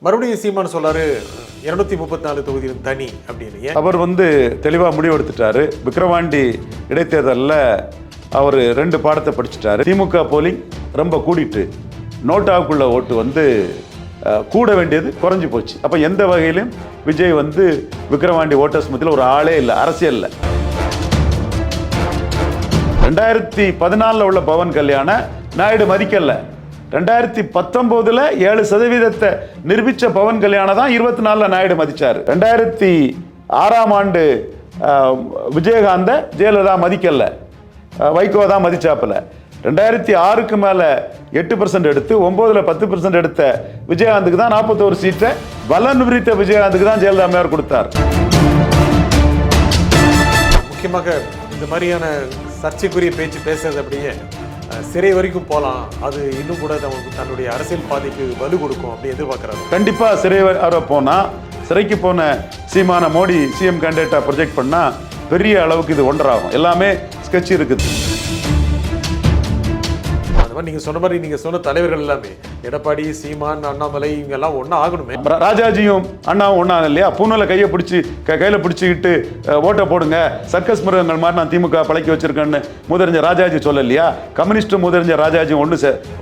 மறுபடியும் சீமான் சொல்லாரு 234 தொகுதியும் தனி அப்படின்னு. அவர் தெளிவாக முடிவு எடுத்துட்டாரு. விக்கிரவாண்டி இடைத்தேர்தலில் அவர் 2 பாடத்தை படிச்சுட்டாரு. திமுக போலிங் ரொம்ப கூடிட்டு நோட்டாவுக்குள்ள ஓட்டு கூட வேண்டியது குறைஞ்சி போச்சு. அப்போ எந்த வகையிலும் விஜய் விக்கிரவாண்டி ஓட்டர்ஸ் மத்தியில் ஒரு ஆளே இல்லை, அரசியல் இல்லை. 2014 உள்ள பவன் கல்யாண நாயுடு மதிக்கல. 2019 7% நிரூபிச்ச பவன் கல்யாண தான் 24 நாயுடு மதிச்சாரு. 2006 விஜயகாந்த ஜெயலலிதா மதிக்கல, வைகோ தான் மதிச்சாப்புல. 2006 மேல 8% எடுத்து 9 10% எடுத்த விஜயகாந்துக்கு தான் 41 சீட்டை பலன் விரித்த விஜயகாந்துக்கு தான் ஜெயலலிதா அம்மையார் கொடுத்தார். முக்கியமாக இந்த மாதிரியான சர்ச்சைக்குரிய பேச்சு பேசுறது அப்படியே சிறை வரைக்கும் போகலாம், அது இன்னும் கூட தன்னுடைய அரசியல் பாதைக்கு வலு கொடுக்கும் அப்படி எதிர்பார்க்கிறாரு. கண்டிப்பா சிறை வர போனா, சிறைக்கு போன சீமான மோடி சிஎம் கேண்டிடேட்டா ப்ரொஜெக்ட் பண்ணா பெரிய அளவுக்கு இது ஒன்றாகும். எல்லாமே ஸ்கெட்ச் இருக்குது. நீங்க சொன்ன மாதிரி நீங்க சொன்ன தலைவர்கள் எல்லாமே எடப்பாடி, சீமான், அண்ணாமலை இவங்க எல்லாம் ஒன்னா ஆகணுமே. ராஜாஜியும் அண்ணாவும் ஒன்னா இல்லையா? பூனல கையில பிடிச்சிக்கிட்டு ஓட்ட போடுங்க, சர்க்கஸ் மிருகங்கள் மாதிரி நான் திமுக பழக்கி வச்சிருக்கேன்னு முதறிஞ்ச ராஜாஜி சொல்லலையா? கம்யூனிஸ்ட் முதறிஞ்ச ராஜாஜி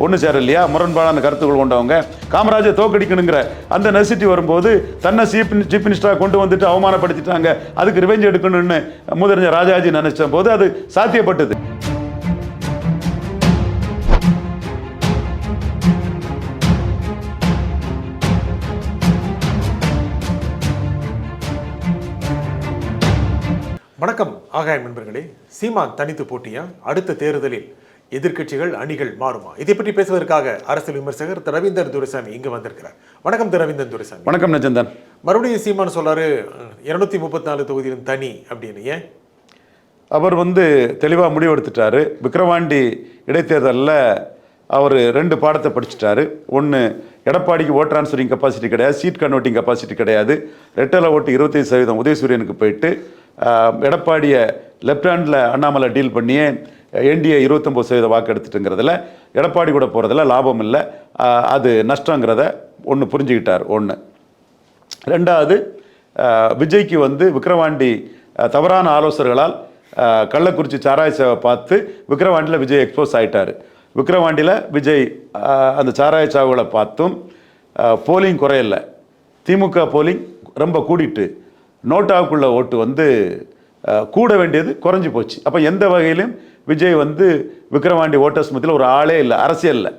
ஒன்று சேர இல்லையா? முரண்பாடான கருத்துக்கள் கொண்டவங்க. காமராஜர் தோக்கடிக்கணுங்கிற அந்த நெசிட்டி வரும்போது தன்னை சீஃப் மினிஸ்டராக கொண்டு வந்துட்டு அவமானப்படுத்திட்டாங்க, அதுக்கு ரிவெஞ்ச் எடுக்கணும்னு முதறிஞ்ச ராஜாஜி நினைச்ச போது அது சாத்தியப்பட்டது. வணக்கம் ஆகாயம் நண்பர்களே. சீமான் தனித்து போட்டியா? அடுத்த தேர்தலில் எதிர்க்கட்சிகள் அணிகள் மாறுமா? இதை பற்றி பேசுவதற்காக அரசியல் விமர்சகர் ரவீந்தர் துரைசாமி இங்கு வந்திருக்கிறார். வணக்கம் ரவீந்தர் துரைசாமி. வணக்கம் நச்சந்தன். மறுபடியும் சீமான் சொல்லாரு 234 தொகுதியும் தனி அப்படின்னு. ஏன் அவர் தெளிவாக முடிவு எடுத்துட்டாரு. விக்கிரவாண்டி இடைத்தேர்தலில் அவர் 2 பாடத்தை படிச்சுட்டாரு. ஒன்று, எடப்பாடிக்கு ஓட் டிரான்ஸ்ஃபரிங் கெப்பாசிட்டி கிடையாது, சீட் கன்வெர்ட்டிங் கெப்பாசிட்டி கிடையாது. ரெட்டலை ஓட்டு 25% உதயசூரியனுக்கு போயிட்டு எடப்பாடியை லெஃப்ட் ஹேண்டில் அண்ணாமலை டீல் பண்ணியே என்டிஏ 29% வாக்கு எடுத்துட்டுங்கிறதுல எடப்பாடி கூட போகிறதுல லாபம் இல்லை, அது நஷ்டங்கிறத ஒன்று புரிஞ்சுக்கிட்டார். ஒன்று. ரெண்டாவது, விஜய்க்கு விக்கிரவாண்டி தவறான ஆலோசகர்களால் கள்ளக்குறிச்சி சாராய சேவை பார்த்து விக்கிரவாண்டியில் விஜய் எக்ஸ்போஸ் ஆகிட்டார். விக்கிரவாண்டியில் விஜய் அந்த சாராய சாவுகளை பார்த்தும் போலிங் குறையலை, திமுக போலிங் ரொம்ப கூடிட்டு நோட்டாவுக்குள்ள ஓட்டு கூட வேண்டியது குறைஞ்சி போச்சு. அப்போ எந்த வகையிலும் விஜய் விக்கிரவாண்டி ஓட்டர்ஸ் மத்தியில் ஒரு ஆளே இல்லை, அரசியல் இல்லை,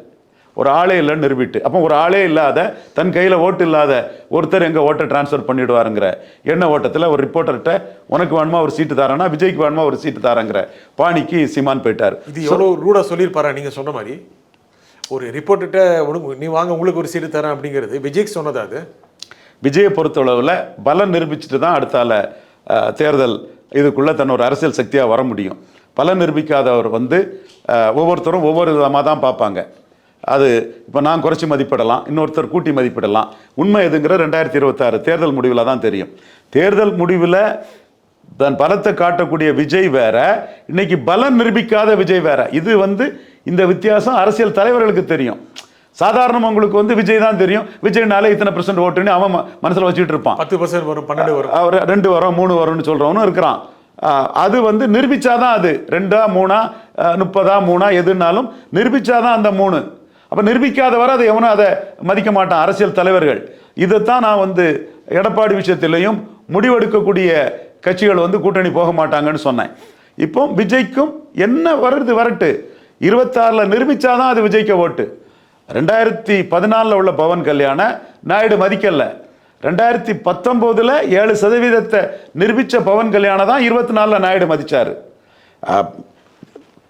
ஒரு ஆளே இல்லைன்னு நிரூபிட்டு, அப்போ ஒரு ஆளே இல்லாத, தன் கையில் ஓட்டு இல்லாத ஒருத்தர் எங்கே ஓட்டை டிரான்ஸ்ஃபர் பண்ணிவிடுவாருங்கிற எண்ண ஓட்டத்தில் ஒரு ரிப்போர்ட்டர்கிட்ட உனக்கு வேணுமா ஒரு சீட்டு தாரேன்னா விஜய்க்கு வேணுமா ஒரு சீட்டு தாரங்கிற பாணிக்கு சீமான் போயிட்டார். இது எவ்வளோ ரூடாக சொல்லியிருப்பாரா? நீங்கள் சொன்ன மாதிரி ஒரு ரிப்போர்ட்டர்கிட்ட நீ வாங்க உங்களுக்கு ஒரு சீட்டு தரேன் அப்படிங்கிறது விஜய்க்கு சொன்னதா? அது விஜயை பொறுத்தளவில் பலம் நிரூபிச்சுட்டு தான் அடுத்தால தேர்தல் இதுக்குள்ளே தன் ஒரு அரசியல் சக்தியாக வர முடியும். பலம் நிரூபிக்காதவர் ஒவ்வொருத்தரும் ஒவ்வொரு விதமாக தான் பார்ப்பாங்க. அது இப்போ நான் குறைச்சி மதிப்பிடலாம், இன்னொருத்தர் கூட்டி மதிப்பிடலாம். உண்மை எதுங்கிற 2026 தேர்தல் முடிவில் தான் தெரியும். தேர்தல் முடிவில் தன் பலத்தை காட்டக்கூடிய விஜய் வேற, இன்னைக்கு பலம் நிரூபிக்காத விஜய் வேற. இது இந்த வித்தியாசம் அரசியல் தலைவர்களுக்கு தெரியும். சாதாரண உங்களுக்கு விஜய் தான் தெரியும், விஜய்னாலே இத்தனை % ஓட்டுன்னு அவன் மனசில் வச்சுட்டு இருப்பான். 10% வரும், 12 வரும், அவர் 2 வரும் 3 வரும்னு சொல்றவனும் இருக்கிறான். அது நிரூபிச்சாதான் அது 2 3 30 3 எதுனாலும் நிரூபிச்சாதான் அந்த 3. அப்ப நிரூபிக்காதவரை அதை எவனும் அதை மதிக்க மாட்டான் அரசியல் தலைவர்கள். இதைத்தான் நான் எடப்பாடி விஷயத்திலையும் முடிவெடுக்கக்கூடிய கட்சிகள் கூட்டணி போக மாட்டாங்கன்னு சொன்னேன். இப்போ விஜய்க்கும் என்ன வருது வரட்டு, 26 நிரூபிச்சாதான் அது விஜய்க்கு ஓட்டு. 2014 உள்ள பவன் கல்யாண நாயுடு மதிக்கல. 2019 7% நிரூபிச்ச பவன் கல்யாண தான் 24 நாயுடு மதிச்சாரு.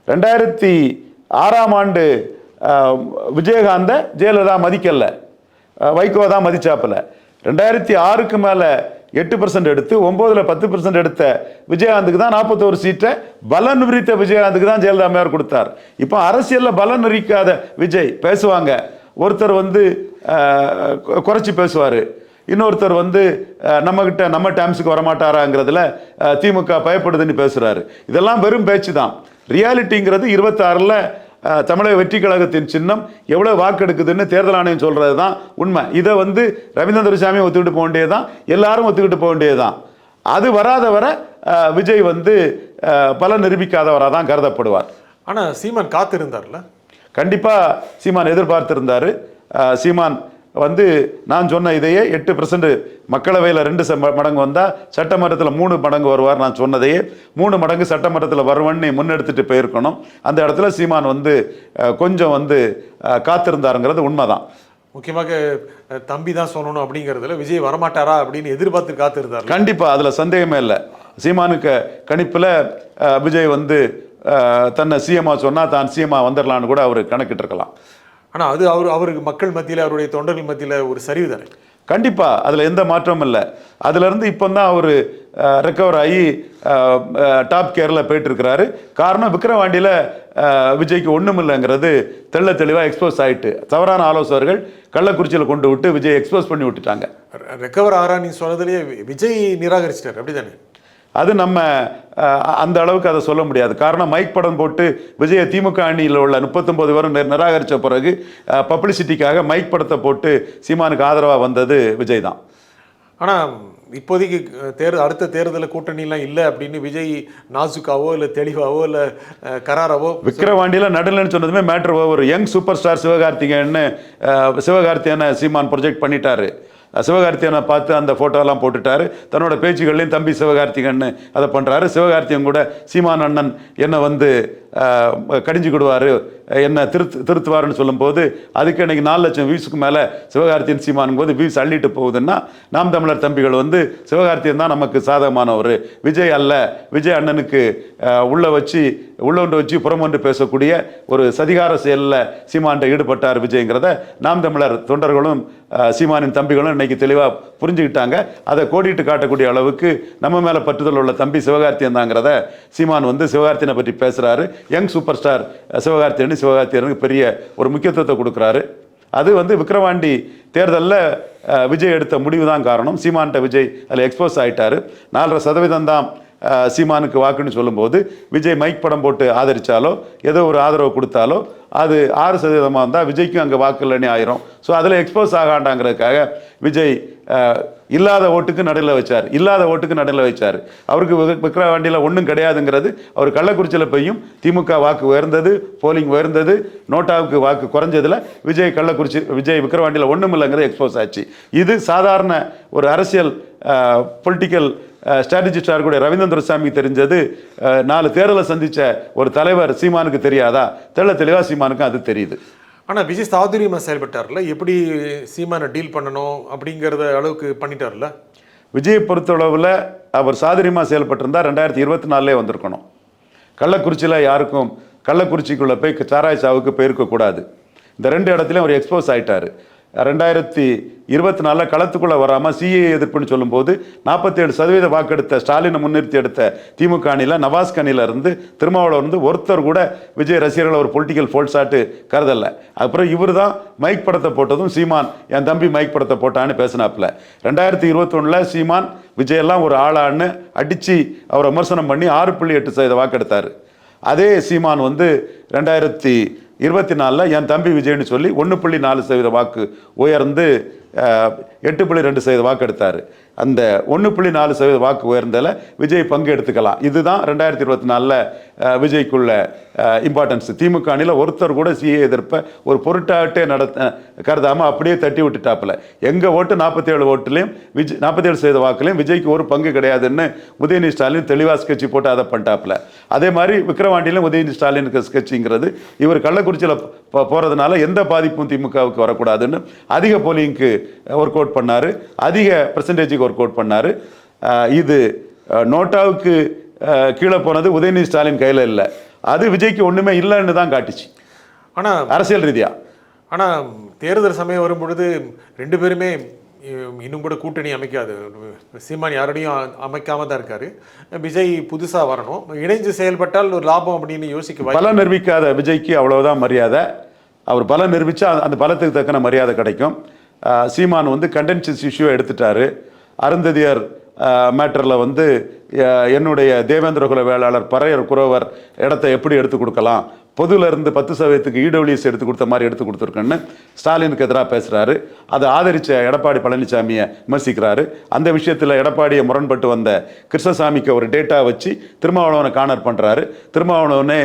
2006 விஜயகாந்த ஜெயலலிதா மதிக்கல, வைகோ தான் மதிச்சாப்புல. 2006 மேல 8% எடுத்து 9 10% எடுத்த விஜயகாந்துக்கு தான் 41 சீட்டை பலன் விரித்த விஜயகாந்துக்கு தான் ஜெயலலிதா அம்மையார் கொடுத்தார். இப்போ அரசியல்ல பலன் விரிக்காத விஜய் பேசுவாங்க. ஒருத்தர் குறைச்சி பேசுவார், இன்னொருத்தர் நம்மகிட்ட நம்ம டைம்ஸுக்கு வரமாட்டாராங்கிறதுல திமுக பயப்படுதுன்னு பேசுறாரு. இதெல்லாம் வெறும் பேச்சு தான். ரியாலிட்டிங்கிறது 26 தமிழக வெற்றி கழகத்தின் சின்னம் எவ்வளோ வாக்கு எடுக்குதுன்னு தேர்தல் ஆணையம் சொல்கிறது தான் உண்மை. இதை வந்து ரவீந்திரன் துரைசாமி ஒத்துக்கிட்டு போக வேண்டியது தான், எல்லாரும் ஒத்துக்கிட்டு போக வேண்டியது தான். அது வராத வர விஜய் வந்து பல நிரூபிக்காதவராக தான் கருதப்படுவார். ஆனால் சீமான் காத்திருந்தார்ல, கண்டிப்பாக சீமான் எதிர்பார்த்திருந்தார். சீமான் வந்து நான் சொன்ன இதையே 8% மக்களவையில் 2 மடங்கு வந்தால் சட்டமன்றத்தில் 3 மடங்கு வருவார். நான் சொன்னதையே 3 மடங்கு சட்டமன்றத்தில் வருவன்னு முன்னெடுத்துட்டு போயிருக்கணும். அந்த இடத்துல சீமான் வந்து கொஞ்சம் வந்து காத்திருந்தாருங்கிறது உண்மைதான். முக்கியமாக தம்பி தான் சொல்லணும் அப்படிங்கிறதுல விஜய் வரமாட்டாரா அப்படின்னு எதிர்பார்த்து காத்திருந்தார். கண்டிப்பாக அதில் சந்தேகமே இல்லை. சீமானுக்கு கணிப்பில் விஜய் வந்து தன்னை சிஎம்மா சொன்னால் தான் சிஎம்மா வந்துடலான்னு கூட அவர் கணக்கிட்டு இருக்கலாம். ஆனால் அது அவருக்கு மக்கள் மத்தியில், அவருடைய தொண்டர்கள் மத்தியில் ஒரு சரிவு தானே. கண்டிப்பாக அதில் எந்த மாற்றமும் இல்லை. அதுலேருந்து இப்போ தான் அவர் ரெக்கவர் ஆகி டாப் கேரில் போயிட்டுருக்கிறாரு. காரணம் விக்கிரவாண்டியில் விஜய்க்கு ஒன்றும் இல்லைங்கிறது தெள்ள தெளிவாக எக்ஸ்போஸ் ஆகிட்டு, தவறான ஆலோசகர்கள் கள்ளக்குறிச்சியில் கொண்டு விட்டு விஜய் எக்ஸ்போஸ் பண்ணி விட்டுட்டாங்க. ரெக்கவர் ஆகிறா நீ சொன்னதுலேயே விஜய் நிராகரிச்சிட்டார், அப்படி தானே? அது நம்ம அந்த அளவுக்கு அதை சொல்ல முடியாது. காரணம் மைக் படம் போட்டு விஜய திமுக அணியில் உள்ள 39 பேரும் நிராகரித்த பிறகு பப்ளிசிட்டிக்காக மைக் படத்தை போட்டு சீமானுக்கு ஆதரவாக வந்தது விஜய் தான். ஆனால் இப்போதைக்கு அடுத்த தேர்தலில் கூட்டணிலாம் இல்லை அப்படின்னு விஜய் நாசுக்காவோ இல்லை தெளிவாவோ இல்லை கராராவோ விக்கிரவாண்டியில் நடுலன்னு சொன்னதுமே மேட்ரு ஒரு யங் சூப்பர் ஸ்டார் சிவகார்த்திகேயனை சீமான் ப்ரொஜெக்ட் பண்ணிட்டாரு. சிவகார்த்திகேயனை பார்த்து அந்த ஃபோட்டோலாம் போட்டுட்டாரு. தன்னோட பேச்சுகள்லையும் தம்பி சிவகார்த்திகேயன் அதை பண்ணுறாரு. சிவகார்த்திகேயன் கூட சீமான் அண்ணன் என்னை வந்து கடிஞ்சுக்கிடுவார், என்ன திருத்துவாருன்னு சொல்லும்போது அதுக்கு இன்னைக்கு 4 லட்சம் வியூஸுக்கு மேலே சிவகார்த்திகேயன் சீமானும் போது வியூஸ் அள்ளிட்டு போகுதுன்னா நாம் தமிழர் தம்பிகள் வந்து சிவகார்த்திகேயன் தான் நமக்கு சாதகமானவர், விஜய் அல்ல, விஜய் அண்ணனுக்கு உள்ளே வச்சு புறமொன்று பேசக்கூடிய ஒரு சதிகார செயலில் சீமான்கிட்ட ஈடுபட்டார் விஜய்ங்கிறத நாம் தமிழர் தொண்டர்களும் சீமானின் தம்பிகளும் இன்னைக்கு தெளிவாக புரிஞ்சுக்கிட்டாங்க. அதை கோடிட்டு காட்டக்கூடிய அளவுக்கு நம்ம மேலே பற்றுதல் உள்ள தம்பி சிவகார்த்திகேயன் தாங்கிறத சீமான் வந்து சிவகார்த்தியனை பற்றி பேசுகிறாரு. யங் சூப்பர் ஸ்டார் சிவகார்த்திகேயனுக்கு பெரிய ஒரு முக்கியத்துவத்தை கொடுக்குறாரு. அது வந்து விக்கிரவாண்டி தேர்தலில் விஜய் எடுத்த முடிவு தான் காரணம். சீமான்கிட்ட விஜய் அதில் எக்ஸ்போஸ் ஆகிட்டார். 4.5% தான் சீமானுக்கு வாக்குன்னு சொல்லும்போது விஜய் மைக் படம் போட்டு ஆதரித்தாலோ ஏதோ ஒரு ஆதரவு கொடுத்தாலோ அது 6% இருந்தால் விஜய்க்கும் அங்கே வாக்கு இல்லைன்னு ஆயிரும். ஸோ அதில் எக்ஸ்போஸ் ஆகாண்டாங்கிறதுக்காக விஜய் இல்லாத ஓட்டுக்கு நடுவில் வச்சார். அவருக்கு விக்கிரவாண்டியில் ஒன்றும் கிடையாதுங்கிறது அவர் கள்ளக்குறிச்சியில் போயும் திமுக வாக்கு உயர்ந்தது, போலிங் உயர்ந்தது, நோட்டாவுக்கு வாக்கு குறைஞ்சதில் விஜய் விக்கிரவாண்டியில் ஒன்றும் இல்லைங்கிறது எக்ஸ்போஸ் ஆச்சு. இது சாதாரண ஒரு அரசியல் பொலிட்டிக்கல் ஸ்ட்ராட்டஜிஸ்டாக இருக்கக்கூடிய ரவீந்திரன் துரைசாமி தெரிஞ்சது. 4 தேர்தலை சந்தித்த ஒரு தலைவர் சீமானுக்கு தெரியாதா? தெளிவாக சீமானுக்கும் அது தெரியுது. ஆனால் விஜய் சாதுரியமாக செயல்பட்டார்ல, எப்படி சீமானை டீல் பண்ணணும் அப்படிங்கிறத அளவுக்கு பண்ணிட்டார்ல. விஜயை பொறுத்தளவில் அவர் சாதுரியமாக செயல்பட்டிருந்தால் 2024 வந்திருக்கணும். கள்ளக்குறிச்சியில் யாருக்கும் கள்ளக்குறிச்சிக்குள்ளே போய் சாராய சாவுக்கு போயிருக்கக்கூடாது. இந்த 2 இடத்துலையும் அவர் எக்ஸ்போஸ் ஆகிட்டார். 2024 களத்துக்குள்ளே வராமல் சிஏ எதிர்ப்புன்னு சொல்லும்போது 47% வாக்கெடுத்த ஸ்டாலினை முன்னிறுத்தி எடுத்த திமுக அணியில் நவாஸ் கனியிலிருந்து திருமாவளவன் வந்து ஒருத்தர் கூட விஜய் ரசிகர்கள் ஒரு பொலிட்டிக்கல் ஃபோல்ஸாட்டு கருதலை. அப்புறம் இவர் தான் மைக் படத்தை போட்டதும் சீமான் என் தம்பி மைக் படத்தை போட்டான்னு பேசினாப்புல. 2021 சீமான் விஜயெல்லாம் ஒரு ஆளான்னு அடித்து அவரை விமர்சனம் பண்ணி 6.8% வாக்கெடுத்தார். அதே சீமான் வந்து 2024 என் தம்பி விஜய்னு சொல்லி 1.4% வாக்கு உயர்ந்து 8.2% வாக்கு எடுத்தார். அந்த 1.4% வாக்கு உயர்ந்ததில் விஜய் பங்கு எடுத்துக்கலாம். இதுதான் 2024 விஜய்க்குள்ள இம்பார்ட்டன்ஸ். திமுக அணியில் ஒருத்தர் கூட சிஏ எதிர்ப்பை ஒரு பொருட்டாட்டே கருதாமல் அப்படியே தட்டி விட்டுட்டாப்புல. எங்கள் ஓட்டு 47 ஓட்டுலையும் 47% வாக்குலையும் விஜய்க்கு ஒரு பங்கு கிடையாதுன்னு உதயநிதி ஸ்டாலின் தெளிவாக ஸ்கெட்சி போட்டு அதை பண்ணிட்டாப்புல. அதே மாதிரி விக்கிரவாண்டியிலும் உதயநிதி ஸ்டாலினுக்கு ஸ்கெட்சிங்கிறது இவர் கள்ளக்குறிச்சியில் போகிறதுனால எந்த பாதிப்பும் திமுகவுக்கு வரக்கூடாதுன்னு அதிக போலிங்க்கு ஒர்க் அவுட் பண்ணார், அதிக பெர்சன்டேஜுக்கு ஒர்க் அவுட் பண்ணார். இது நோட்டாவுக்கு கீழே போனது உதயநிதி ஸ்டாலின் கையில் இல்லை, அது விஜய்க்கு ஒன்றுமே இல்லைன்னு தான் காட்டுச்சு. ஆனால் அரசியல் ரீதியாக ஆனால் தேர்தல் சமயம் வரும்பொழுது 2 பேருமே இன்னும் கூட கூட்டணி அமைக்காது. சீமான் யாரோடையும் அமைக்காம தான் இருக்காரு. விஜய் புதுசாக வரணும், இணைஞ்சு செயல்பட்டால் ஒரு லாபம் அப்படின்னு யோசிக்க பலம் நிரூபிக்காத விஜய்க்கு அவ்வளவுதான் மரியாதை. அவர் பலம் நிரூபித்தா அந்த பலத்துக்கு தக்கன மரியாதை கிடைக்கும். சீமான் வந்து கண்டென்ஷியஸ் இஷ்யூவை எடுத்துட்டாரு. அருந்ததியர் மேட்டரில் வந்து என்னுடைய தேவேந்திரகுல வேளாளர் பறையர் குறவர் இடத்தை எப்படி எடுத்து கொடுக்கலாம், பொதுவில் இருந்து 10% இடபிள்யூஎஸ் எடுத்து கொடுத்த மாதிரி எடுத்து கொடுத்துருக்கேன்னு ஸ்டாலினுக்கு எதிராக பேசுகிறாரு. அதை ஆதரித்த எடப்பாடி பழனிசாமியை விமர்சிக்கிறாரு. அந்த விஷயத்தில் எடப்பாடியை முரண்பட்டு வந்த கிருஷ்ணசாமிக்கு ஒரு டேட்டா வச்சு திருமாவளவனை கார்னர் பண்ணுறாரு. திருமாவளவனே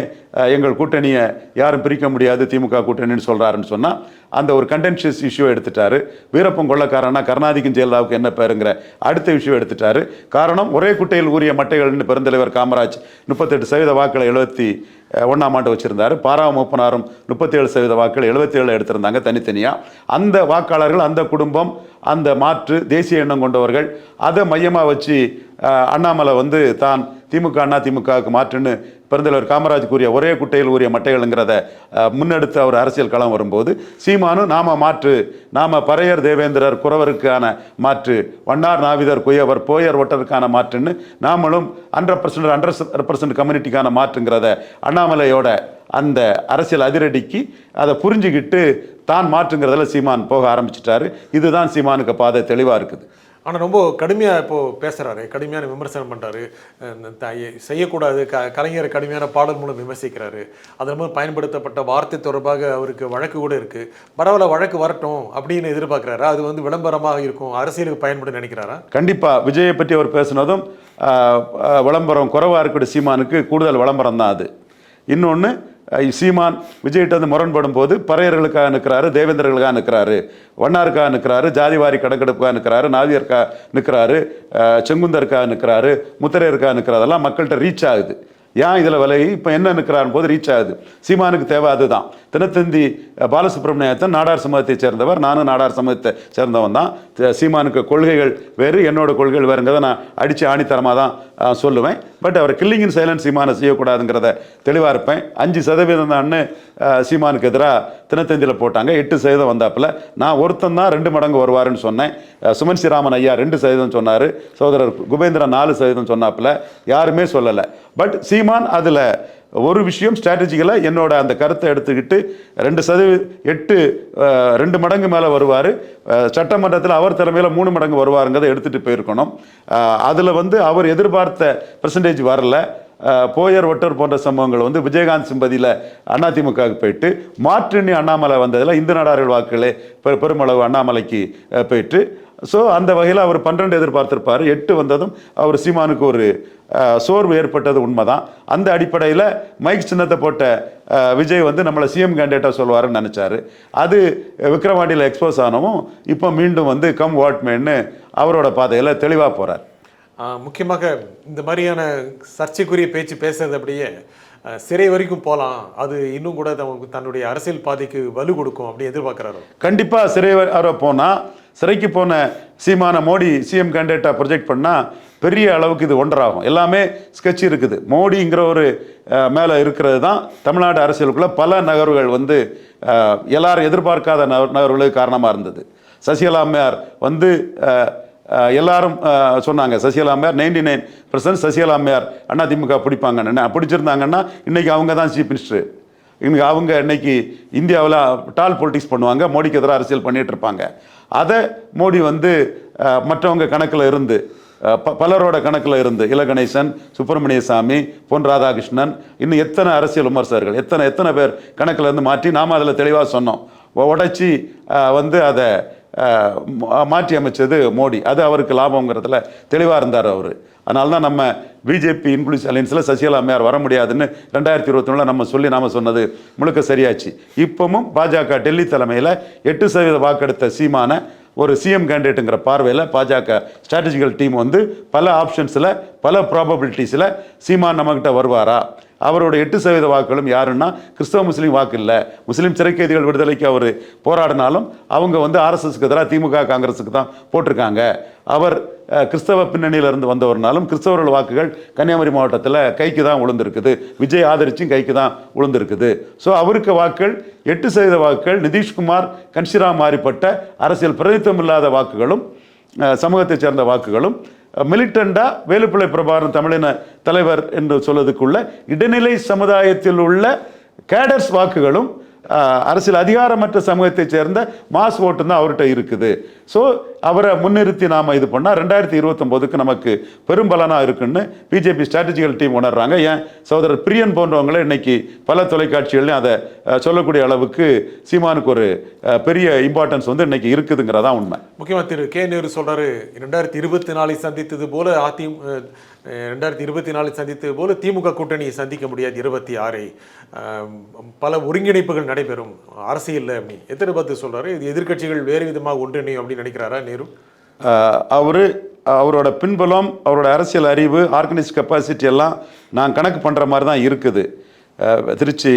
எங்கள் கூட்டணியை யாரும் பிரிக்க முடியாது திமுக கூட்டணின்னு சொல்கிறாருன்னு சொன்னால் அந்த ஒரு கண்டென்ஷியஸ் இஷ்யூ எடுத்துட்டாரு. வீரப்பன் கொள்ளக்காரனா கருணாநிதிக்கும் ஜெயலலிதாவுக்கு என்ன பேருங்கிற அடுத்த இஷ்யூ எடுத்துட்டாரு. காரணம், ஒரே குட்டையில் ஊறிய மட்டைகள்னு பெருந்தலைவர் காமராஜ் 38% வாக்களை 71ஆம் ஆண்டு வச்சிருந்தாரு. பாராவும் மூப்பனாரும் 37% வாக்கள் 77 எடுத்திருந்தாங்க தனித்தனியாக. அந்த வாக்காளர்கள், அந்த குடும்பம், அந்த மாற்று தேசிய எண்ணம் கொண்டவர்கள், அதை மையமாக வச்சு அண்ணாமலை வந்து தான் திமுக அண்ணா திமுகவுக்கு மாற்றுன்னு பெருந்தலைவர் காமராஜ் கூறிய ஒரே குட்டையில் ஊறிய மட்டைகள்ங்கிறத முன்னெடுத்து அவர் அரசியல் களம் வரும்போது சீமானு நாம மாற்று, நாம பறையர் தேவேந்திரர் குறவருக்கான மாற்று, வண்ணார் நாவிதர் குயவர் போயர் ஒட்டருக்கான மாற்றுன்னு நாமளும் 100% கம்யூனிட்டிக்கான மாற்றுங்கிறத அண்ணாமலையோட அந்த அரசியல் அதிரடிக்கு அதை புரிஞ்சுக்கிட்டு தான் மாற்றுங்கிறதுல சீமான் போக ஆரம்பிச்சிட்டாரு. இதுதான் சீமானுக்கு பாதை தெளிவாக இருக்குது. ஆனால் ரொம்ப கடுமையாக இப்போது பேசுகிறாரு, கடுமையான விமர்சனம் பண்ணுறாரு. செய்யக்கூடாது, கலைஞரை கடுமையான பாடல் மூலம் விமர்சிக்கிறாரு. அதன் மூலம் பயன்படுத்தப்பட்ட வார்த்தை தொடர்பாக அவருக்கு வழக்கு கூட இருக்குது. பரவாயில்ல, வழக்கு வரட்டும் அப்படின்னு எதிர்பார்க்குறாரா? அது வந்து விளம்பரமாக இருக்கும், அரசியலுக்கு பயன்படும் நினைக்கிறாரா? கண்டிப்பாக விஜயை பற்றி அவர் பேசுனதும் விளம்பரம் குறைவாக இருக்கக்கூடிய சீமானுக்கு கூடுதல் விளம்பரம் தான் அது. இன்னொன்று, சீமான் விஜய்கிட்ட வந்து முரண்படும் போது பறையர்களுக்காக நிற்கிறாரு, தேவேந்திரர்களுக்காக நிற்கிறாரு, வண்ணாருக்காக நிற்கிறாரு, ஜாதிவாரி கணக்கெடுப்புக்காக நிற்கிறாரு, நாதியருக்காக நிற்கிறாரு, செங்குந்தருக்காக நிற்கிறாரு, முத்திரையருக்காக நிற்கிறாரு. அதெல்லாம் மக்கள்கிட்ட ரீச் ஆகுது. ஏன் இதில் விலகி இப்போ என்ன நிற்கிறான் போது ரீச் ஆகுது. சீமானுக்கு தேவை அதுதான். தினத்தந்தி பாலசுப்ரமணியத்தன் நாடார் சமூகத்தை சேர்ந்தவர், நானும் நாடார் சமூகத்தை சேர்ந்தவன் தான். சீமானுக்கு கொள்கைகள் வேறு, என்னோட கொள்கைகள் வேறுங்கிறத நான் அடித்து ஆணித்தரமாக தான் சொல்லுவேன். பட் அவர் கில்லிங் இன் சைலன்ஸ் சீமானை செய்யக்கூடாதுங்கிறத தெளிவாக இருப்பேன். 5% தான்னு சீமானுக்கு எதிராக தினத்தந்தியில் போட்டாங்க. 8% வந்தாப்புல. நான் ஒருத்தன் தான் 2 மடங்கு வருவாருன்னு சொன்னேன். சுமன் ஸ்ரீராமன் ஐயா 2% சொன்னார். சகோதரர் குபேந்திரன் 4% சொன்னாப்புல. யாருமே சொல்லலை. பட் சீமான் அதில் ஒரு விஷயம் ஸ்ட்ராட்டஜிக்கலாக என்னோட அந்த கருத்தை எடுத்துக்கிட்டு 2 மடங்கு மேலே வருவார், சட்டமன்றத்தில் அவர் தலைமையில் 3 மடங்கு வருவாருங்கிறத எடுத்துகிட்டு போயிருக்கணும். அதில் வந்து அவர் எதிர்பார்த்த பெர்சன்டேஜ் வரல. போயர் ஒட்டர் போன்ற சம்பவங்கள் வந்து விஜயகாந்த் சிம்பதியில் அதிமுகவுக்கு போயிட்டு, மாற்றணி அண்ணாமலை வந்ததில் இந்து நாடார்கள் வாக்குகளே பெருமளவு அண்ணாமலைக்கு போயிட்டு, ஸோ அந்த வகையில் அவர் 12 எதிர்பார்த்திருப்பார். 8 வந்ததும் அவர் சீமானுக்கு ஒரு சோர்வு ஏற்பட்டது உண்மைதான். அந்த அடிப்படையில் மைக் சின்னத்தை போட்ட விஜய் வந்து நம்மளை சிஎம் கேண்டிடேட்டாக சொல்லுவாருன்னு நினச்சாரு. அது விக்ரவாண்டியில் எக்ஸ்போஸ் ஆனவும் இப்போ மீண்டும் வந்து கம் வாட்மேன்னு அவரோட பாதையில் தெளிவாக போகிறார். முக்கியமாக இந்த மாதிரியான சர்ச்சைக்குரிய பேச்சு பேசுறது அப்படியே சிறை வரைக்கும் போகலாம், அது இன்னும் கூட தன்னுடைய அரசியல் பாதைக்கு வலு கொடுக்கும் அப்படி எதிர்பார்க்குறாரு. கண்டிப்பாக சிறை வரை போனால், சிறைக்கு போன சீமான மோடி சிஎம் கேண்டிடேட்டாக ப்ரொஜெக்ட் பண்ணால் பெரிய அளவுக்கு இது ஒன்றாகும். எல்லாமே ஸ்கெட்ச் இருக்குது. மோடிங்கிற ஒரு மேலே இருக்கிறது தான் தமிழ்நாடு அரசியலுக்குள்ளே பல நகர்வுகள் வந்து எல்லாரும் எதிர்பார்க்காத நகர்வுகளுக்கு காரணமாக இருந்தது. சசிகலா அம்மையார் வந்து எல்லாரும் சொன்னாங்க, சசிகலா அம்மையார் 99% சசிகலா அம்மையார் அதிமுக பிடிப்பாங்கன்னு. பிடிச்சிருந்தாங்கன்னா இன்றைக்கி அவங்க தான் சீஃப் மினிஸ்டர். இன்னைக்கு அவங்க இன்னைக்கு இந்தியாவில் டால் பொலிட்டிக்ஸ் பண்ணுவாங்க, மோடிக்கு எதிராக அரசியல் பண்ணிகிட்டு இருப்பாங்க. அதை மோடி வந்து மற்றவங்க கணக்கில் இருந்து, பலரோட கணக்கில் இருந்து, இலகணேசன், சுப்பிரமணிய சாமி, பொன் ராதாகிருஷ்ணன், இன்னும் எத்தனை அரசியல் விமர்சகர்கள் எத்தனை பேர் கணக்கில் இருந்து மாற்றி நாம் அதில் தெளிவாக சொன்னோம். உடைச்சி வந்து அதை மாற்றி அமைச்சது மோடி. அது அவருக்கு லாபங்கிறதுல தெளிவாக இருந்தார் அவர். அதனால தான் நம்ம பிஜேபி இன்க்ளூசிவ் அலையன்ஸில் சசிகலா அம்மையார் வர முடியாதுன்னு 2021 நம்ம சொன்னது முழுக்க சரியாச்சு. இப்பவும் பாஜக டெல்லி தலைமையில் 8% வாக்கெடுத்த சீமான ஒரு சிஎம் கேண்டிடேட்டுங்கிற பார்வையில் பாஜக ஸ்ட்ராட்டஜிக்கல் டீம் வந்து பல ஆப்ஷன்ஸில், பல ப்ராபபிலிட்டிஸில் சீமான் நம்மக்கிட்ட வருவாரா, அவரோட 8% வாக்குகளும் யாருன்னா கிறிஸ்தவ முஸ்லீம் வாக்கு இல்லை. முஸ்லீம் சிறைக்கைதிகள் விடுதலைக்கு அவர் போராடினாலும் அவங்க வந்து ஆர்எஸ்எஸ்க்கு எதிராக திமுக காங்கிரஸுக்கு தான் போட்டிருக்காங்க. அவர் கிறிஸ்தவ பின்னணியிலிருந்து வந்தவர்னாலும் கிறிஸ்தவர்கள் வாக்குகள் கன்னியாகுமரி மாவட்டத்தில் கைக்கு தான் விழுந்திருக்குது. விஜய் ஆதரிச்சும் கைக்கு தான் விழுந்திருக்குது. ஸோ அவருக்கு வாக்குகள் 8% வாக்குகள் நிதிஷ்குமார் கன்ஷிரா மாறிப்பட்ட அரசியல் பிரதித்துவம் இல்லாத வாக்குகளும் சமூகத்தை சேர்ந்த வாக்குகளும் மிலிட்டண்டா வேலுப்பிள்ளை பிரபாகரன் தமிழின தலைவர் என்று சொல்வதற்குள்ள இடைநிலை சமுதாயத்தில் உள்ள கேடர்ஸ் வாக்குகளும் அரசியல் அதிகாரமற்ற சமூகத்தை சேர்ந்த மாஸ் ஓட்டு தான் அவர்கிட்ட இருக்குது. ஸோ அவரை முன்னிறுத்தி நாம் இது பண்ணால் 2029க்கு நமக்கு பெரும்பலனாக இருக்குன்னு பிஜேபி ஸ்ட்ராட்டஜிக்கல் டீம் உணர்றாங்க. ஏன் சகோதரர் பிரியன் போன்றவங்களே இன்னைக்கு பல தொலைக்காட்சிகள்லையும் அதை சொல்லக்கூடிய அளவுக்கு சீமானுக்கு ஒரு பெரிய இம்பார்ட்டன்ஸ் வந்து இன்னைக்கு இருக்குதுங்கிறதா உண்மை. முக்கியமாக திரு கே நேரு சொல்கிறாரு 2024 சந்தித்தது போல 2024 சந்தித்தது போல திமுக கூட்டணி சந்திக்க முடியாது 26 பல ஒருங்கிணைப்புகள் நடைபெறும் அரசியலில் அப்படி எதிர்பார்த்து சொல்கிறாரு. இது எதிர்க்கட்சிகள் வேறு விதமாக ஒன்றிணையும் அப்படின்னு நினைக்கிறாரா நேரு? அவரோட பின்புலம், அவரோட அரசியல் அறிவு, ஆர்கனைஸ் கெப்பாசிட்டி எல்லாம் நான் கணக்கு பண்ணுற மாதிரி தான் இருக்குது. திருச்சி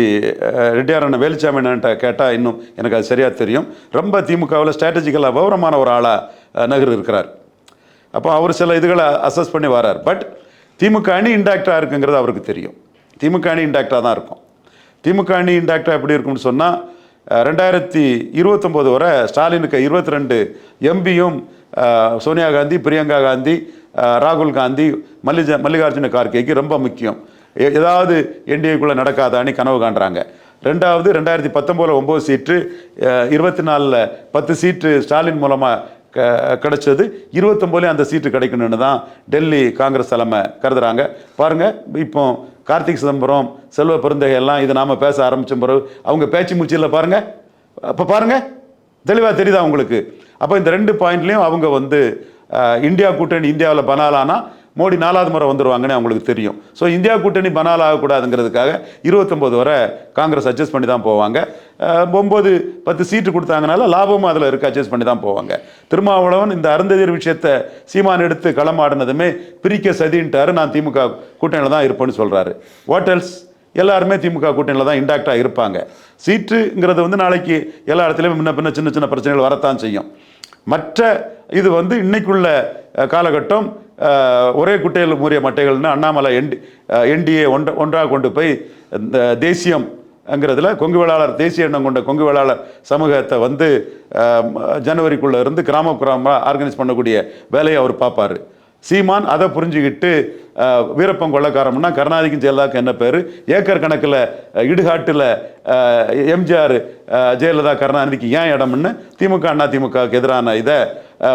ரெட்டியார் வேலுச்சாமி அண்ணன்ட்ட கேட்டால் இன்னும் எனக்கு அது சரியாக தெரியும். ரொம்ப திமுகவில் ஸ்ட்ராட்டஜிக்கலாக விவரமான ஒரு ஆளாக நகர் இருக்கிறார். அப்போ அவர் சில இதுகளை அசஸ் பண்ணி வரார். பட் திமுக அணி இன்டாக்டாக இருக்குங்கிறது அவருக்கு தெரியும். திமுக அணி இன்டாக்டாக தான் இருக்கும். திமுக அணி இன்டாக்டாக எப்படி இருக்கும்னு சொன்னால் 2029 வரை ஸ்டாலினுக்கு 22 எம்பியும் சோனியா காந்தி, பிரியங்கா காந்தி, ராகுல் காந்தி, மல்லிகார்ஜுன கார்கேக்கு ரொம்ப முக்கியம். ஏதாவது என்டிஏக்குள்ளே நடக்காதான்னு கனவு காண்றாங்க. ரெண்டாவது 2019 9 சீட்டு, 24 10 சீட்டு ஸ்டாலின் மூலமாக கிடைச்சது. 29 அந்த சீட்டு கிடைக்கணும்னு தான் டெல்லி காங்கிரஸ் தலைமை கருதுறாங்க. பாருங்கள், இப்போ கார்த்திக் சிதம்பரம், செல்வ பெருந்தகை எல்லாம் இது நாம் பேச ஆரம்பித்த பிறகு அவங்க பேச்சு மூச்சில் பாருங்கள். அப்போ பாருங்கள், தெளிவாக தெரியுதா உங்களுக்கு? அப்போ இந்த 2 பாயிண்ட்லேயும் அவங்க வந்து இந்தியா கூட்டணி இந்தியாவில் பனாலானா மோடி 4வது முறை வந்துடுவாங்கன்னு அவங்களுக்கு தெரியும். ஸோ இந்தியா கூட்டணி பனால் ஆகக்கூடாதுங்கிறதுக்காக 29 வரை காங்கிரஸ் அட்ஜஸ்ட் பண்ணி தான் போவாங்க. 9-10 சீட்டு கொடுத்தாங்கனால லாபமும் அதில் இருக்க அட்ஜஸ்ட் பண்ணி தான் போவாங்க. திருமாவளவன் இந்த அருந்ததியர் விஷயத்தை சீமான் எடுத்து களமாடினதுமே பிரிக்க சதின்ட்டாரு. நான் திமுக கூட்டணியில் தான் இருப்பேன்னு சொல்கிறாரு. What else? எல்லாருமே திமுக கூட்டணியில் தான் இன்டாக்டாக இருப்பாங்க. சீட்டுங்கிறது வந்து நாளைக்கு எல்லா இடத்துலையும் முன்ன பின்ன சின்ன சின்ன பிரச்சனைகள் வரத்தான் செய்யும். மற்ற இது வந்து இன்னைக்குள்ள காலகட்டம் ஒரே குட்டையில் மூறிய மட்டைகள்னு அண்ணாமலை என்டிஏ ஒன்றாக கொண்டு போய் இந்த தேசியம்ங்கிறதுல கொங்கு வேளாளர் தேசிய எண்ணம் கொண்ட கொங்கு வேளாளர் சமூகத்தை வந்து ஜனவரிக்குள்ளே இருந்து கிராமமாக ஆர்கனைஸ் பண்ணக்கூடிய வேலையை அவர் பார்ப்பார். சீமான் அதை புரிஞ்சுக்கிட்டு வீரப்பன் கொள்ளக்காரம்னா கருணாநிதிக்கும் ஜெயலலிதாவுக்கு என்ன பேர், ஏக்கர் கணக்கில் இடுகாட்டில் எம்ஜிஆர் ஜெயலலிதா கருணாநிதிக்கு ஏன் இடம்னு திமுக அண்ணா திமுகவுக்கு எதிரான இதை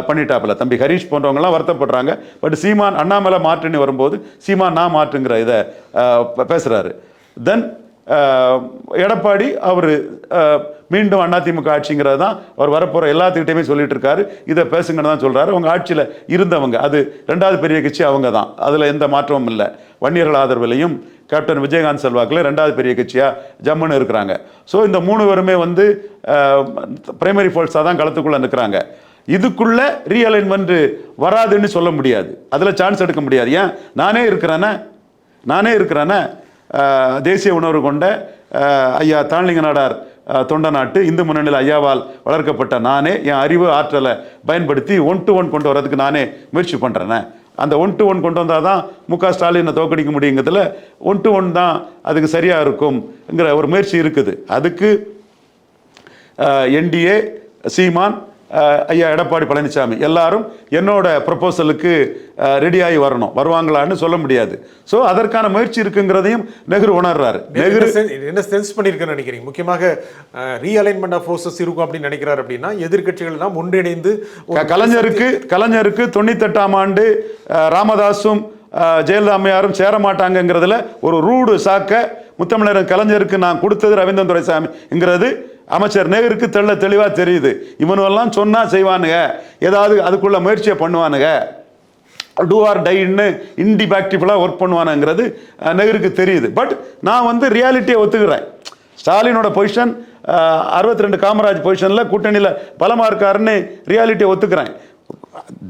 பண்ணிட்டாப்புல. தம்பி ஹரீஷ் போன்றவங்கலாம் வருத்தப்படுறாங்க. பட் சீமான் அண்ணாமலை மாற்றுன்னு வரும்போது சீமான் நான் மாற்றுங்கிற இதை பேசுகிறாரு. தென் எடப்பாடி அவர் மீண்டும் அதிமுக ஆட்சிங்கிறது தான் அவர் வரப்போகிற எல்லாத்துக்கிட்டையுமே சொல்லிட்டு இருக்காரு. இதை பேசுங்கன்னு தான் சொல்கிறாரு. அவங்க ஆட்சியில் இருந்தவங்க, அது 2வது பெரிய கட்சி அவங்க தான், அதில் எந்த மாற்றமும் இல்லை. வன்னியர்கள் ஆதரவிலையும் கேப்டன் விஜயகாந்த் செல்வாக்கில் 2வது பெரிய கட்சியாக ஜம்முன்னு இருக்கிறாங்க. ஸோ இந்த 3 பேருமே வந்து பிரைமரி ஃபோர்ஸாக தான் களத்துக்குள்ளே நிற்கிறாங்க. இதுக்குள்ள ரீஅலைன்மெண்ட் வராதுன்னு சொல்ல முடியாது, அதில் சான்ஸ் எடுக்க முடியாது. ஏன்? நானே இருக்கிறேனே தேசிய உணர்வு கொண்ட ஐயா தான்லிங்க நாடார் தொண்ட நாட்டு இந்து முன்னணியில் ஐயாவால் வளர்க்கப்பட்ட நானே என் அறிவு ஆற்றலை பயன்படுத்தி 1-to-1 கொண்டு வரதுக்கு நானே முயற்சி பண்ணுறேனே. அந்த 1-to-1 கொண்டு வந்தால் தான் முக ஸ்டாலினை தோக்கடிக்க முடியுங்கிறதுல 1-to-1 தான் அதுக்கு சரியாக இருக்கும்ங்கிற ஒரு முயற்சி இருக்குது. அதுக்கு என்டிஏ, சீமான், ஐயா எடப்பாடி பழனிசாமி எல்லாரும் என்னோட ப்ரொபோசலுக்கு ரெடியாகி வரணும். வருவாங்களான்னு சொல்ல முடியாது. ஸோ அதற்கான முயற்சி இருக்குங்கிறதையும் நெஹ்ரு உணர்றாரு. நெஹ்ரு என்ன சென்ஸ் பண்ணியிருக்கேன்னு நினைக்கிறீங்க? முக்கியமாக ரீஅலைன்மெண்ட் ஆஃப் ஃபோர்ஸஸ் இருக்கும் அப்படின்னு நினைக்கிறார். அப்படின்னா எதிர்க்கட்சிகள் எல்லாம் ஒன்றிணைந்து கலைஞருக்கு 98ஆம் ஆண்டு ராமதாஸும் ஜெயலலிதா அம்மையாரும் சேர மாட்டாங்கங்கிறதுல ஒரு ரூடு சாக்க முத்தமிழர் கலைஞருக்கு நான் கொடுத்தது ரவீந்திரன் துரைசாமிங்கிறது அமைச்சர் நேருக்கு தெளிவாக தெரியுது. இவனுவெல்லாம் சொன்னால் செய்வானுங்க, ஏதாவது அதுக்குள்ள முயற்சியை பண்ணுவானுங்க, டூ ஆர் டைன்னு இன்டிபேக்டிவலாக ஒர்க் பண்ணுவானுங்கிறது நேருக்கு தெரியுது. பட் நான் வந்து ரியாலிட்டியை ஒத்துக்கிறேன். ஸ்டாலினோட பொசிஷன் 62 காமராஜ் பொசிஷனில் கூட்டணியில் பலமாக இருக்காருன்னு ரியாலிட்டியை ஒத்துக்கிறேன்.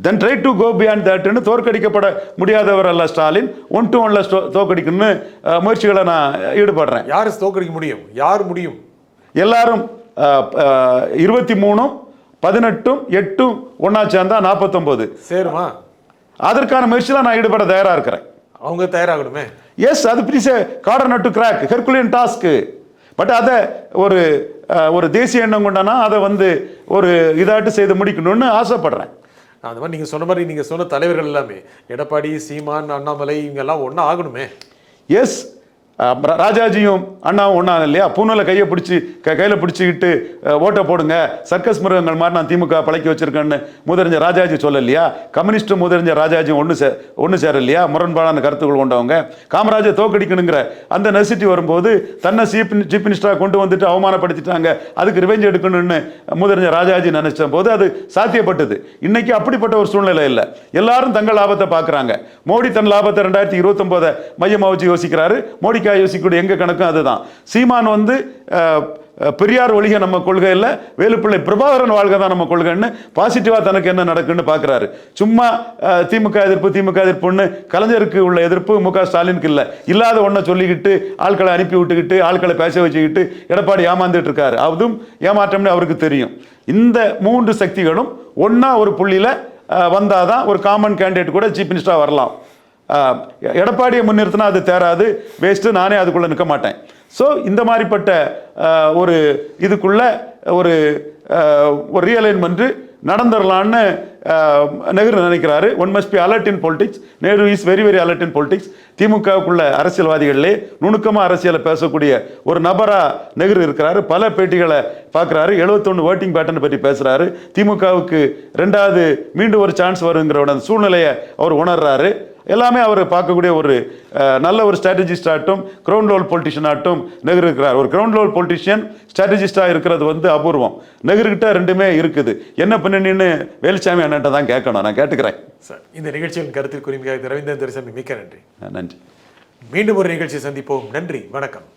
தென் ட்ரை டு கோ பியாண்ட் தட்னு தோற்கடிக்கப்பட முடியாதவர் அல்ல ஸ்டாலின். 1-to-1 தோற்கடிக்கணும்னு முயற்சிகளை நான் ஈடுபடுறேன். யார் தோற்கடிக்க முடியும்? யார் முடியும்? எல்லாரும் 23, 18, 8 ஒன்றா சேர்ந்தா 49 சேருமா? அதற்கான முயற்சியில் நான் ஈடுபட தயாராக இருக்கிறேன். அவங்க தயாராகணுமே. எஸ், அது please Carter nut to crack Herculean task. But அதை ஒரு தேசிய எண்ணம் கொண்டானா அதை வந்து ஒரு இதாட்டு செய்து முடிக்கணும்னு ஆசைப்படுறேன். அந்த மாதிரி நீங்கள் சொன்ன மாதிரி நீங்கள் சொன்ன தலைவர்கள் எல்லாமே எடப்பாடி, சீமான், அண்ணாமலை இவங்கெல்லாம் ஒன்றா ஆகணுமே. எஸ், ராஜாஜியும் அண்ணாவும் ஒன்றாங்க இல்லையா? பூனலை கையில் பிடிச்சிக்கிட்டு ஓட்டை போடுங்க, சர்க்கஸ் மிருகங்கள் மாதிரி நான் திமுக பழக்கி வச்சிருக்கேன்னு மூதறிஞர் ராஜாஜி சொல்லலையா? கம்யூனிஸ்ட் மூதறிஞர் ராஜாஜி ஒன்று சேர இல்லையா? முரண்பாடான கருத்துக்கள் கொண்டவங்க. காமராஜர் தோக்கடிக்கணுங்கிற அந்த நெசிட்டி வரும்போது தன்னை சீஃப் மினிஸ்டராக கொண்டு வந்துட்டு அவமானப்படுத்திட்டாங்க, அதுக்கு ரிவெஞ்ச் எடுக்கணும்னு மூதறிஞர் ராஜாஜி நினைச்ச போது அது சாத்தியப்பட்டது. இன்னைக்கு அப்படிப்பட்ட ஒரு சூழ்நிலை இல்லை. எல்லாரும் தங்கள் லாபத்தை பார்க்குறாங்க. மோடி தன் லாபத்தை 2029 மையமாக வச்சு யோசிக்கிறாரு. மோடிக்காக யோசிக்கக்கூடிய எங்க கணக்கும் அதுதான். சீமான் வந்து பெரியார் ஒழிக நம்ம கொள்கை இல்லை, வேலுப்பிள்ளை பிரபாகரன் வாழ்க்கை தான் நம்ம கொள்கைன்னு பாசிட்டிவாக தனக்கு என்ன நடக்குன்னு பார்க்குறாரு. சும்மா திமுக எதிர்ப்புன்னு கலைஞருக்கு உள்ள எதிர்ப்பு மு.க. ஸ்டாலினுக்கு இல்லை. இல்லாத ஒன்றை சொல்லிக்கிட்டு ஆட்களை அனுப்பி விட்டுக்கிட்டு ஆட்களை பேச வச்சுக்கிட்டு எடப்பாடி ஏமாந்துட்டு இருக்காரு. அதுவும் ஏமாற்றம்னு அவருக்கு தெரியும். இந்த 3 சக்திகளும் ஒன்றா ஒரு புள்ளியில் வந்தாதான் ஒரு காமன் கேண்டிடேட் கூட சீஃப் மினிஸ்டராக வரலாம். எடப்பாடியை முன்னிறுத்தினா அது தேராது, வேஸ்ட்டு, நானே அதுக்குள்ளே நிற்க மாட்டேன். ஸோ இந்த மாதிரிப்பட்ட ஒரு இதுக்குள்ள ஒரு ரீஅலைன்மெண்ட் நடந்துடலான்னு நெஹ்ரு நினைக்கிறாரு. One must be alert in politics. Nehru is very very alert in politics. திமுகவுக்குள்ள அரசியல்வாதிகளே நுணுக்கமாக அரசியலை பேசக்கூடிய ஒரு நபராக நெஹ்ரு இருக்கிறாரு. பல பேட்டிகளை பார்க்குறாரு. 71 ஓட்டிங் பேட்டர்னை பற்றி பேசுகிறாரு. திமுகவுக்கு 2வது மீண்டும் ஒரு சான்ஸ் வருங்கிற சூழ்நிலையை அவர் உணர்றாரு. எல்லாமே அவர் பார்க்கக்கூடிய ஒரு நல்ல ஒரு ஸ்ட்ராட்டஜிஸ்டாகட்டும் கிரவுண்ட் லெவல் பொலிட்டிஷியன் ஆகட்டும் நெஹ்ரு இருக்கிறார். ஒரு கிரவுண்ட் லெவல் பொலிட்டிஷியன் ஸ்ட்ராட்டஜிஸ்டாக இருக்கிறது வந்து அபூர்வம். நெஹ்ருகிட்ட ரெண்டுமே இருக்குது. என்ன பண்ணின்னு வேலுச்சாமி அண்ணன்ட்ட தான் கேட்கணும். நான் கேட்டுக்கிறேன் சார். இந்த நிகழ்ச்சியின் கருத்தில் குறிப்பாக ரவீந்திரன் துரைசாமி மிக்க நன்றி. நன்றி. மீண்டும் ஒரு நிகழ்ச்சி சந்திப்போம். நன்றி, வணக்கம்.